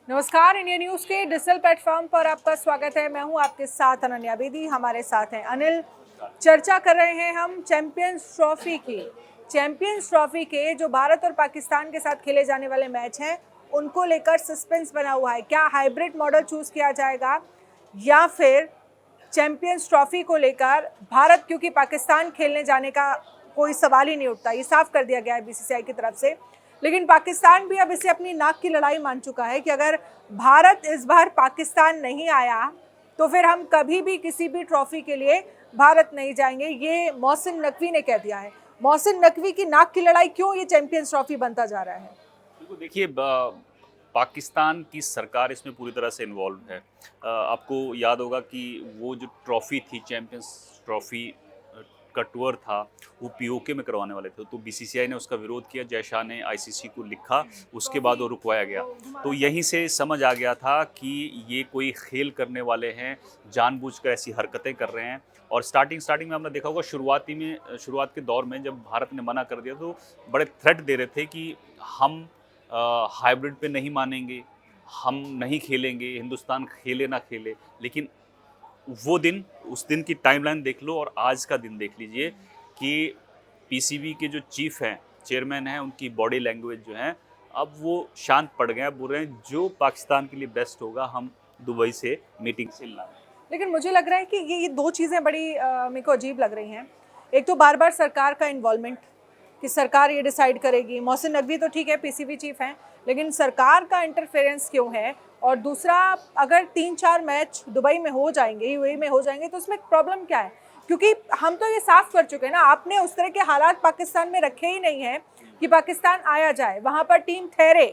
नमस्कार, India news के digital platform पर आपका स्वागत है। मैं हूं आपके साथ अनन्या बेदी। हमारे साथ हैं अनिल। चर्चा कर रहे हैं हम चैंपियंस ट्रॉफी की। चैंपियंस ट्रॉफी के जो भारत और पाकिस्तान के साथ खेले जाने वाले मैच हैं उनको लेकर सस्पेंस बना हुआ है। क्या हाइब्रिड मॉडल चूज किया जाएगा या फिर चैंपियंस ट्रॉफी को लेकर भारत, क्योंकि पाकिस्तान खेलने जाने का कोई सवाल ही नहीं उठता, ये साफ कर दिया गया है बीसीसीआई की तरफ से। लेकिन पाकिस्तान भी अब इसे अपनी नाक की लड़ाई मान चुका है कि अगर भारत इस बार पाकिस्तान नहीं आया तो फिर हम कभी भी किसी भी ट्रॉफी के लिए भारत नहीं जाएंगे। ये मोहसिन नकवी ने कह दिया है। मोहसिन नकवी की नाक की लड़ाई क्यों ये चैंपियंस ट्रॉफी बनता जा रहा है? बिल्कुल, देखिए पाकिस्तान की सरकार इसमें पूरी तरह से इन्वॉल्व है। आपको याद होगा कि वो जो ट्रॉफ़ी थी, चैंपियंस ट्रॉफ़ी का टूर था, वो पीओके में करवाने वाले थे, तो बीसीसीआई ने उसका विरोध किया। जय शाह ने आईसीसी को लिखा, उसके बाद वो रुकवाया गया। तो यहीं से समझ आ गया था कि ये कोई खेल करने वाले हैं, जानबूझकर ऐसी हरकतें कर रहे हैं। और स्टार्टिंग में हमने देखा होगा, शुरुआत के दौर में जब भारत ने मना कर दिया तो बड़े थ्रेट दे रहे थे कि हम हाइब्रिड पे नहीं मानेंगे, हम नहीं खेलेंगे, हिंदुस्तान खेले ना खेले। लेकिन वो दिन, उस दिन की टाइमलाइन देख लो और आज का दिन देख लीजिए कि पीसीबी के जो चीफ हैं, चेयरमैन हैं, उनकी बॉडी लैंग्वेज जो है, अब वो शांत पड़ गए हैं। बोल रहे हैं जो पाकिस्तान के लिए बेस्ट होगा, हम दुबई से मीटिंग से ला। लेकिन मुझे लग रहा है कि ये दो चीज़ें बड़ी मेरे को अजीब लग रही हैं। एक तो बार बार सरकार का इन्वॉल्वमेंट कि सरकार ये डिसाइड करेगी। मोहसिन नकवी तो ठीक है, पीसीबी चीफ हैं, लेकिन सरकार का इंटरफेरेंस क्यों है? और दूसरा, अगर 3-4 मैच दुबई में हो जाएंगे, यूएई में हो जाएंगे, तो उसमें प्रॉब्लम क्या है? क्योंकि हम तो ये साफ कर चुके हैं ना, आपने उस तरह के हालात पाकिस्तान में रखे ही नहीं हैं कि पाकिस्तान आया जाए, वहाँ पर टीम ठहरे।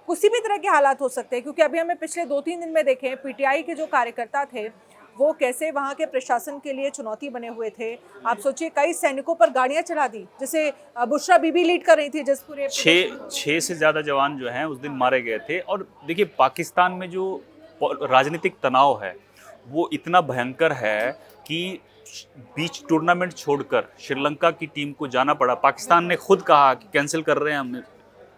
किसी भी तरह के हालात हो सकते हैं, क्योंकि अभी हमें पिछले 2-3 दिन में देखे पीटीआई के जो कार्यकर्ता थे वो कैसे वहाँ के प्रशासन के लिए चुनौती बने हुए थे। आप सोचिए, कई सैनिकों पर गाड़ियाँ चला दी, जैसे बुशरा बीबी लीड कर रही थी जिस पूरे 6 से ज़्यादा जवान जो हैं उस दिन मारे गए थे। और देखिए, पाकिस्तान में जो राजनीतिक तनाव है वो इतना भयंकर है कि बीच टूर्नामेंट छोड़कर श्रीलंका की टीम को जाना पड़ा। पाकिस्तान ने खुद कहा कि कैंसिल कर रहे हैं हम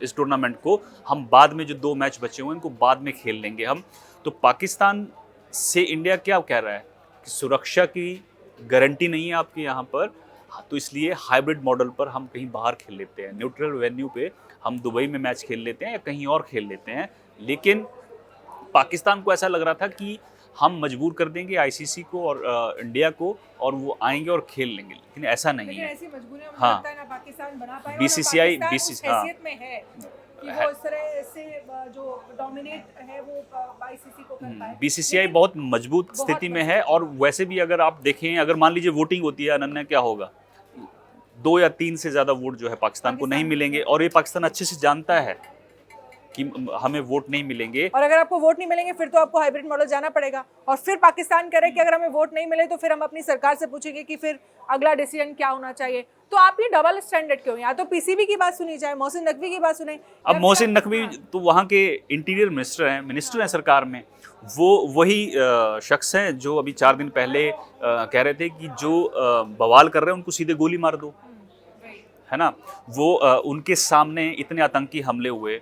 इस टूर्नामेंट को, हम बाद में जो 2 मैच बचे हुए हैं इनको बाद में खेल लेंगे हम। तो पाकिस्तान से इंडिया क्या कह रहा है कि सुरक्षा की गारंटी नहीं है आपके यहाँ पर, तो इसलिए हाइब्रिड मॉडल पर हम कहीं बाहर खेल लेते हैं, न्यूट्रल वेन्यू पे हम दुबई में मैच खेल लेते हैं या कहीं और खेल लेते हैं। लेकिन पाकिस्तान को ऐसा लग रहा था कि हम मजबूर कर देंगे आईसीसी को और इंडिया को, और वो आएंगे और खेल लेंगे, लेकिन ऐसा नहीं है। ऐसी मजबूरियां मुझे हाँ, लगता है ना पाकिस्तान बना पाएगा, बीसीसीआई हैसियत में है कि वो इस तरह से जो डोमिनेट है वो आईसीसी को कर पाए। बीसीसीआई बहुत मजबूत स्थिति में है। और वैसे भी अगर आप देखें, अगर मान लीजिए वोटिंग होती है अनन्या, क्या होगा? 2 या 3 से ज़्यादा वोट जो है पाकिस्तान को नहीं मिलेंगे, और ये पाकिस्तान अच्छे से जानता है कि हमें वोट नहीं मिलेंगे। और अगर आपको वोट नहीं मिलेंगे फिर तो आपको हाइब्रिड मॉडल जाना पड़ेगा। और फिर पाकिस्तान कह रहे कि अगर हमें वोट नहीं मिले तो फिर हम अपनी सरकार से पूछेंगे कि फिर अगला डिसीजन क्या होना चाहिए। तो आप ये डबल स्टैंडर्ड क्यों? या तो पीसीबी की बात सुनी जाए, मोहसिन नकवी की बात सुने। अब मोहसिन नकवी तो वहाँ के इंटीरियर मिनिस्टर हैं सरकार में। वो वही शख्स हैं जो अभी 4 दिन पहले कह रहे थे कि जो बवाल कर रहे हैं उनको सीधे गोली मार दो, है ना। वो उनके सामने इतने आतंकी हमले हुए,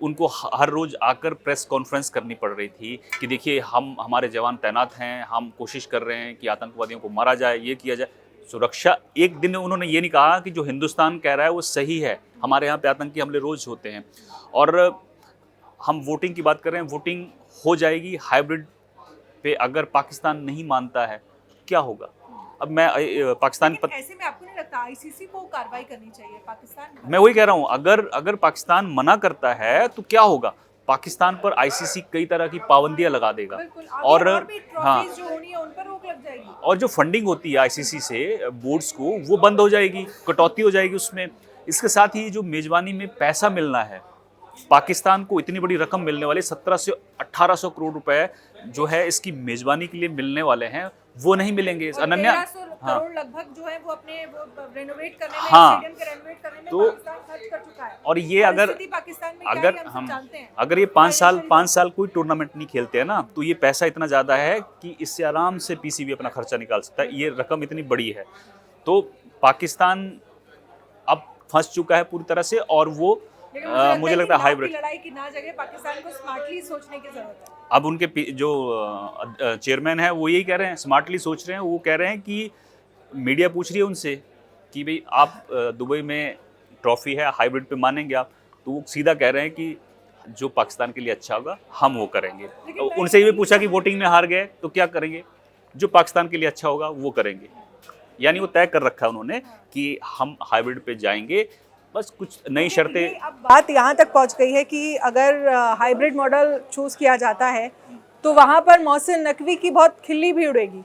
उनको हर रोज़ आकर प्रेस कॉन्फ्रेंस करनी पड़ रही थी कि देखिए हमारे जवान तैनात हैं, हम कोशिश कर रहे हैं कि आतंकवादियों को मारा जाए, ये किया जाए, सुरक्षा। एक दिन उन्होंने ये नहीं कहा कि जो हिंदुस्तान कह रहा है वो सही है, हमारे यहाँ पे आतंकी हमले रोज़ होते हैं। और हम वोटिंग की बात कर रहे हैं, वोटिंग हो जाएगी हाइब्रिड पे। अगर पाकिस्तान नहीं मानता है क्या होगा? अब मैं पाकिस्तान ऐसे में आपको नहीं लगता आईसीसी को कार्रवाई करनी चाहिए पाकिस्तान में? मैं वही कह रहा हूँ, अगर पाकिस्तान मना करता है तो क्या होगा? पाकिस्तान पर आईसीसी कई तरह की पाबंदियां लगा देगा। और हाँ, जो होनी है उन पर रोक लग जाएगी। और जो फंडिंग होती है आईसीसी से बोर्ड्स को, वो बंद हो जाएगी, कटौती हो जाएगी उसमें। इसके साथ ही जो मेजबानी में पैसा मिलना है, पाकिस्तान को इतनी बड़ी रकम मिलने वाली 1700 से 1800 करोड़ रुपए जो है इसकी मेजबानी के लिए मिलने वाले हैं, वो नहीं मिलेंगे अनन्या। 1300 करोड़ लगभग जो है वो अपने रेनोवेट करने में, हाँ, स्टेडियम के रेनोवेट करने में तो पाकिस्तान खर्च कर चुका है। और ये पाकिस्तान में अगर अगर ये 5 साल कोई टूर्नामेंट नहीं खेलते हैं ना, तो ये पैसा इतना ज़्यादा है कि इससे आराम से पीसीबी अपना खर्चा निकाल सकता है। ये रकम इतनी बड़ी है। तो पाकिस्तान अब फंस चुका है पूरी तरह से, और वो लेकिन मुझे लगता है हाइब्रिड। लड़ाई की ना जगह पाकिस्तान को स्मार्टली सोचने की जरूरत है। अब उनके जो चेयरमैन है वो यही कह रहे हैं, स्मार्टली सोच रहे हैं। वो कह रहे हैं कि मीडिया पूछ रही है उनसे कि भाई आप दुबई में ट्रॉफी है, हाइब्रिड पे मानेंगे आप? तो वो सीधा कह रहे हैं कि जो पाकिस्तान के लिए अच्छा होगा हम वो करेंगे। उनसे ये भी पूछा कि वोटिंग में हार गए तो क्या करेंगे? जो पाकिस्तान के लिए अच्छा होगा वो करेंगे। यानी वो तय कर रखा है उन्होंने कि हम हाइब्रिड पे जाएंगे, बस कुछ नई शर्तें। अब बात यहाँ तक पहुँच गई है कि अगर हाइब्रिड मॉडल चूज किया जाता है तो वहाँ पर मोहसिन नकवी की बहुत खिल्ली भी उड़ेगी।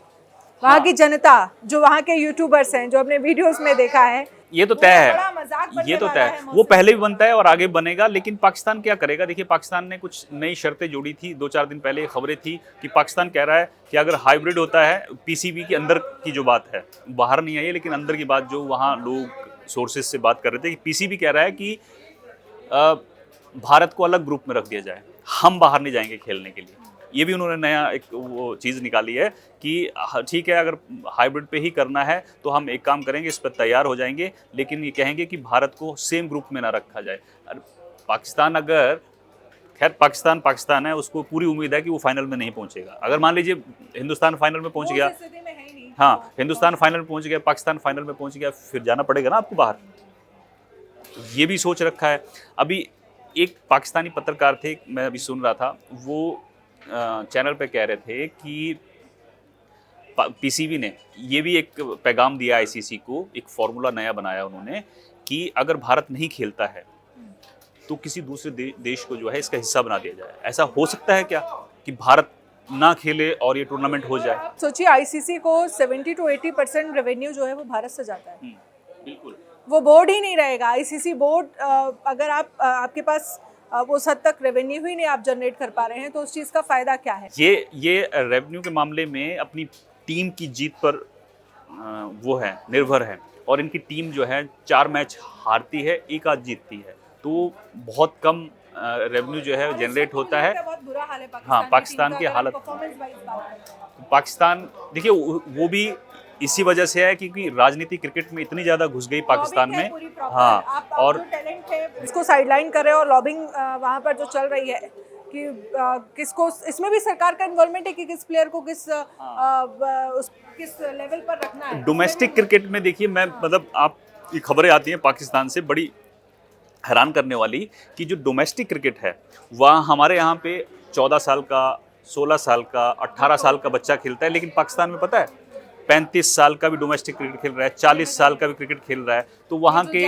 वहाँ की जनता, जो वहाँ के यूट्यूबर्स हैं, जो अपने वीडियोस में देखा है, ये तो तय है, बड़ा मजाक बनने ये तो वाला तय है है। वो मोहसिन पहले भी नकवी बनता है और आगे बनेगा। लेकिन पाकिस्तान क्या करेगा? देखिए, पाकिस्तान ने कुछ नई शर्तें जोड़ी थी। 2-4 दिन पहले खबरें थी कि पाकिस्तान कह रहा है कि अगर हाइब्रिड होता है, पीसीबी के अंदर की जो बात है, बाहर नहीं आई है लेकिन अंदर की बात जो वहाँ लोग सोर्सेज से बात कर रहे थे कि पीसीबी कह रहा है कि भारत को अलग ग्रुप में रख दिया जाए, हम बाहर नहीं जाएंगे खेलने के लिए। ये भी उन्होंने नया एक वो चीज़ निकाली है कि ठीक है, अगर हाइब्रिड पे ही करना है तो हम एक काम करेंगे, इस पर तैयार हो जाएंगे, लेकिन ये कहेंगे कि भारत को सेम ग्रुप में ना रखा जाए। पाकिस्तान अगर, खैर पाकिस्तान है, उसको पूरी उम्मीद है कि वो फाइनल में नहीं पहुंचेगा। अगर मान लीजिए हिंदुस्तान फाइनल में पहुंच गया, हाँ, हिंदुस्तान फाइनल में पहुंच गया, पाकिस्तान फाइनल में पहुंच गया, फिर जाना पड़ेगा ना आपको बाहर। ये भी सोच रखा है। अभी एक पाकिस्तानी पत्रकार थे, मैं अभी सुन रहा था, वो चैनल पे कह रहे थे कि पीसीबी ने ये भी एक पैगाम दिया आईसीसी को, एक फॉर्मूला नया बनाया उन्होंने कि अगर भारत नहीं खेलता है तो किसी दूसरे देश को जो है इसका हिस्सा बना दिया जाए। ऐसा हो सकता है क्या कि भारत ना खेले और ये टूर्नामेंट हो जाए? आप सोचिए, आईसीसी को 70 to 80% रेवेन्यू जो है वो भारत से जाता है। बिल्कुल। वो बोर्ड ही नहीं रहेगा। आईसीसी बोर्ड, अगर आपके पास उस हद तक रेवेन्यू ही नहीं आप जनरेट कर पा रहे हैं तो उस चीज़ का फ़ायदा क्या है? ये रेवेन्यू के मामले में अपनी टीम की जीत पर वो है, निर्भर है। और इनकी टीम जो है 4 मैच हारती है, 1 आध जीतती है, तो बहुत कम रेवेन्यू जो है जनरेट होता है। बहुत बुरा हाल है हाँ, पाकिस्तान की हालत। पाकिस्तान देखिए वो भी इसी वजह से है क्योंकि राजनीति क्रिकेट में इतनी ज़्यादा घुस गई पाकिस्तान में। हाँ, और टैलेंट है इसको साइडलाइन कर रहे हैं और लॉबिंग वहाँ पर जो चल रही है कि किसको, इसमें भी सरकार का इन्वॉल्वमेंट है कि किस प्लेयर को किस लेवल पर रखना है। डोमेस्टिक क्रिकेट में देखिए, मैं मतलब आप ये खबरें आती हैं पाकिस्तान से बड़ी हैरान करने वाली कि जो डोमेस्टिक क्रिकेट है वहाँ हमारे यहाँ पे 14 साल का, 16 साल का, 18 साल का बच्चा खेलता है, लेकिन पाकिस्तान में पता है 35 साल का भी डोमेस्टिक क्रिकेट खेल रहा है, 40 साल का भी क्रिकेट खेल रहा है। तो वहाँ के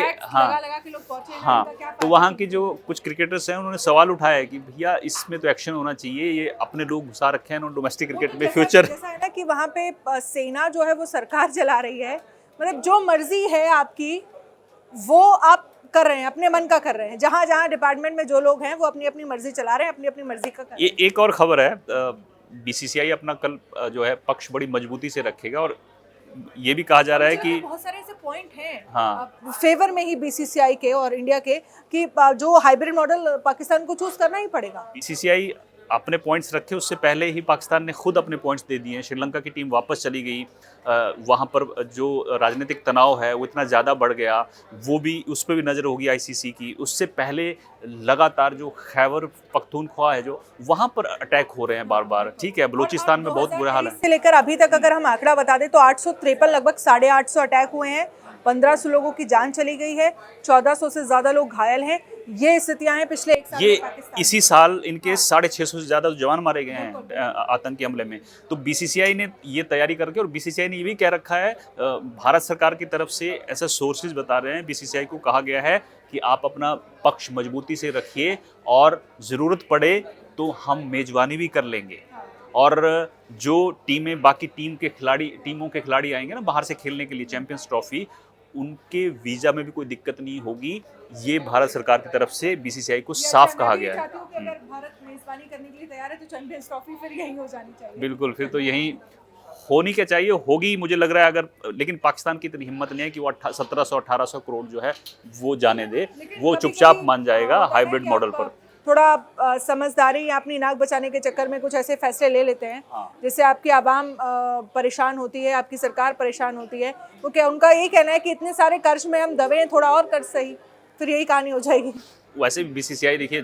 तो वहाँ के जो कुछ क्रिकेटर्स हैं उन्होंने सवाल उठाया है कि भैया इसमें तो एक्शन होना चाहिए, ये अपने लोग घुसा रखे हैं उन्होंने डोमेस्टिक क्रिकेट में फ्यूचर। जैसा है ना कि वहाँ पे सेना जो है वो सरकार चला रही है, मतलब जो मर्जी है आपकी वो आप कर रहे हैं, अपने मन का कर रहे हैं। जहाँ जहाँ डिपार्टमेंट में जो लोग हैं वो अपनी अपनी मर्जी चला रहे हैं, अपनी अपनी मर्जी का कर रहे हैं। एक और खबर है, बीसीसीआई अपना कल जो है पक्ष बड़ी मजबूती से रखेगा और ये भी कहा जा रहा है कि बहुत सारे ऐसे पॉइंट हैं हाँ फेवर में ही बीसीसीआई के और इंडिया के कि जो हाइब्रिड मॉडल पाकिस्तान को चूज करना ही पड़ेगा। बीसीसीआई अपने पॉइंट्स रखे, उससे पहले ही पाकिस्तान ने खुद अपने पॉइंट्स दे दिए हैं। श्रीलंका की टीम वापस चली गई, वहाँ पर जो राजनीतिक तनाव है वो इतना ज़्यादा बढ़ गया, वो भी उस पर भी नज़र होगी आईसीसी की। उससे पहले लगातार जो खैबर पख्तूनख्वा है जो वहाँ पर अटैक हो रहे हैं बार बार। ठीक है, बलूचिस्तान में बहुत बुरा हाल है। से लेकर अभी तक अगर हम आंकड़ा बता दें तो 853 लगभग 850 अटैक हुए हैं, 1500 लोगों की जान चली गई है, 1400 से ज़्यादा लोग घायल हैं। ये स्थितियां हैं पिछले एक साल ये में इसी साल इनके 650 से ज़्यादा जवान मारे गए हैं आतंकी हमले में। तो बीसीसीआई ने ये तैयारी करके, और बीसीसीआई ने ये भी कह रखा है, भारत सरकार की तरफ से ऐसा सोर्सेज बता रहे हैं, बीसीसीआई को कहा गया है कि आप अपना पक्ष मजबूती से रखिए और ज़रूरत पड़े तो हम मेज़बानी भी कर लेंगे। और जो टीमें बाकी टीमों के खिलाड़ी आएंगे ना बाहर से खेलने के लिए चैंपियंस ट्रॉफी, उनके वीज़ा में भी कोई दिक्कत नहीं होगी। ये भारत सरकार की तरफ से बीसीसीआई को साफ कहा गया है। अगर भारत मेजबानी करने के लिए तैयार है तो चैंपियंस ट्रॉफी फिर यहीं हो जानी चाहिए। बिल्कुल, फिर तो यहीं होनी क्या चाहिए, होगी मुझे लग रहा है अगर, लेकिन पाकिस्तान की इतनी हिम्मत नहीं है कि वो 1700-1800 करोड़ जो है वो जाने दे, वो चुपचाप मान जाएगा हाइब्रिड मॉडल पर। थोड़ा समझदारी या अपनी नाक बचाने के चक्कर में कुछ ऐसे फैसले ले लेते हैं जिससे आपकी आवाम परेशान होती है, आपकी सरकार परेशान होती है। तो क्या उनका यही कहना है कि इतने सारे कर्ज में हम दबे हैं, थोड़ा और कर्ज सही, फिर यही कहानी हो जाएगी। वैसे भी बीसीसीआई देखिए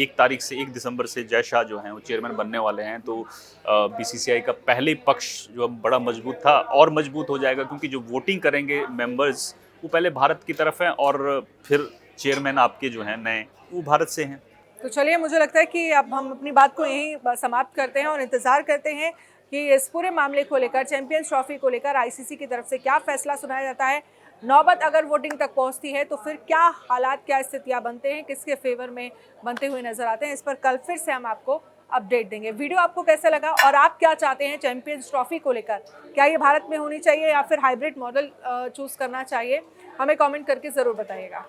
1 दिसंबर से जय शाह जो हैं वो चेयरमैन बनने वाले हैं, तो बीसीसीआई का पहले पक्ष जो बड़ा मजबूत था और मजबूत हो जाएगा, क्योंकि जो वोटिंग करेंगे मेंबर्स वो पहले भारत की तरफ हैं और फिर चेयरमैन आपके जो हैं नए वो भारत से हैं। तो चलिए, मुझे लगता है कि अब हम अपनी बात को यहीं समाप्त करते हैं और इंतज़ार करते हैं कि इस पूरे मामले को लेकर, चैंपियंस ट्रॉफी को लेकर आईसीसी की तरफ से क्या फैसला सुनाया जाता है। नौबत अगर वोटिंग तक पहुंचती है तो फिर क्या हालात, क्या स्थितियां बनते हैं, किसके फेवर में बनते हुए नजर आते हैं, इस पर कल फिर से हम आपको अपडेट देंगे। वीडियो आपको कैसा लगा और आप क्या चाहते हैं चैंपियंस ट्रॉफी को लेकर? क्या ये भारत में होनी चाहिए या फिर हाइब्रिड मॉडल चूज करना चाहिए? हमें कमेंट करके ज़रूर बताइएगा।